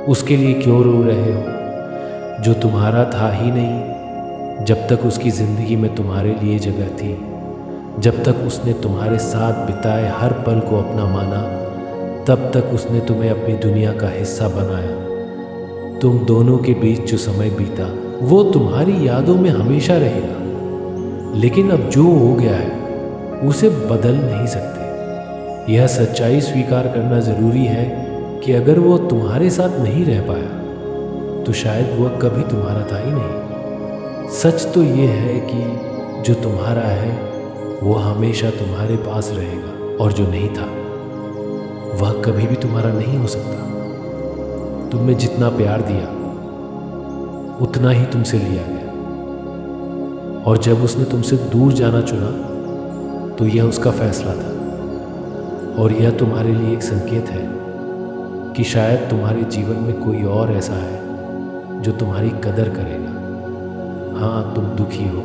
उसके लिए क्यों रो रहे हो जो तुम्हारा था ही नहीं? जब तक उसकी ज़िंदगी में तुम्हारे लिए जगह थी, जब तक उसने तुम्हारे साथ बिताए हर पल को अपना माना, तब तक उसने तुम्हें अपनी दुनिया का हिस्सा बनाया। तुम दोनों के बीच जो समय बीता वो तुम्हारी यादों में हमेशा रहेगा। लेकिन अब जो हो गया है उसे बदल नहीं सकते। यह सच्चाई स्वीकार करना ज़रूरी है कि अगर वो तुम्हारे साथ नहीं रह पाया तो शायद वह कभी तुम्हारा था ही नहीं। सच तो ये है कि जो तुम्हारा है वो हमेशा तुम्हारे पास रहेगा, और जो नहीं था वह कभी भी तुम्हारा नहीं हो सकता। तुमने जितना प्यार दिया उतना ही तुमसे लिया गया, और जब उसने तुमसे दूर जाना चुना तो यह उसका फैसला था। और यह तुम्हारे लिए एक संकेत है कि शायद तुम्हारे जीवन में कोई और ऐसा है जो तुम्हारी कदर करेगा। हाँ, तुम दुखी हो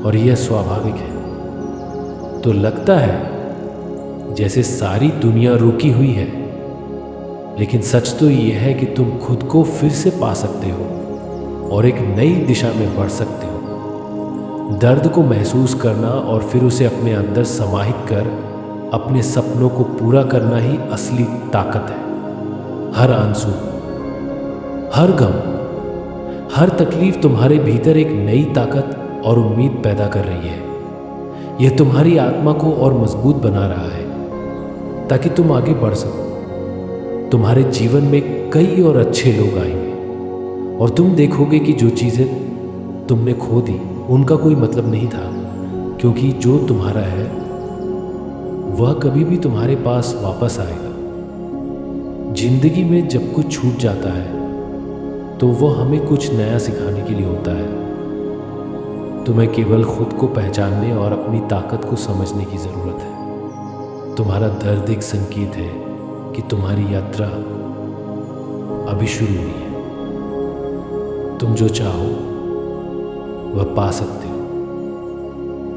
और यह स्वाभाविक है। तो लगता है जैसे सारी दुनिया रुकी हुई है, लेकिन सच तो यह है कि तुम खुद को फिर से पा सकते हो और एक नई दिशा में बढ़ सकते हो। दर्द को महसूस करना और फिर उसे अपने अंदर समाहित कर अपने सपनों को पूरा करना ही असली ताकत है। हर आंसू, हर गम, हर तकलीफ तुम्हारे भीतर एक नई ताकत और उम्मीद पैदा कर रही है। यह तुम्हारी आत्मा को और मजबूत बना रहा है ताकि तुम आगे बढ़ सको। तुम्हारे जीवन में कई और अच्छे लोग आएंगे और तुम देखोगे कि जो चीज़ें तुमने खो दी उनका कोई मतलब नहीं था, क्योंकि जो तुम्हारा है वह कभी भी तुम्हारे पास वापस आएगा। जिंदगी में जब कुछ छूट जाता है तो वह हमें कुछ नया सिखाने के लिए होता है। तुम्हें केवल खुद को पहचानने और अपनी ताकत को समझने की ज़रूरत है। तुम्हारा दर्द एक संकेत है कि तुम्हारी यात्रा अभी शुरू हुई है। तुम जो चाहो वह पा सकते हो,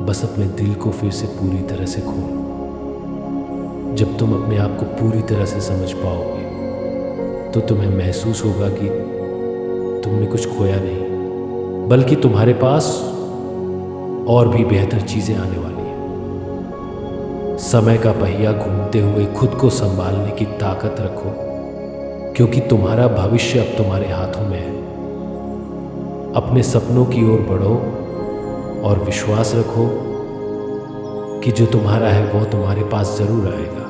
बस अपने दिल को फिर से पूरी तरह से खोलो। जब तुम अपने आप को पूरी तरह से समझ पाओगे तो तुम्हें महसूस होगा कि तुमने कुछ खोया नहीं, बल्कि तुम्हारे पास और भी बेहतर चीज़ें आने वाली हैं। समय का पहिया घूमते हुए खुद को संभालने की ताकत रखो, क्योंकि तुम्हारा भविष्य अब तुम्हारे हाथों में है। अपने सपनों की ओर बढ़ो और विश्वास रखो कि जो तुम्हारा है वो तुम्हारे पास ज़रूर आएगा।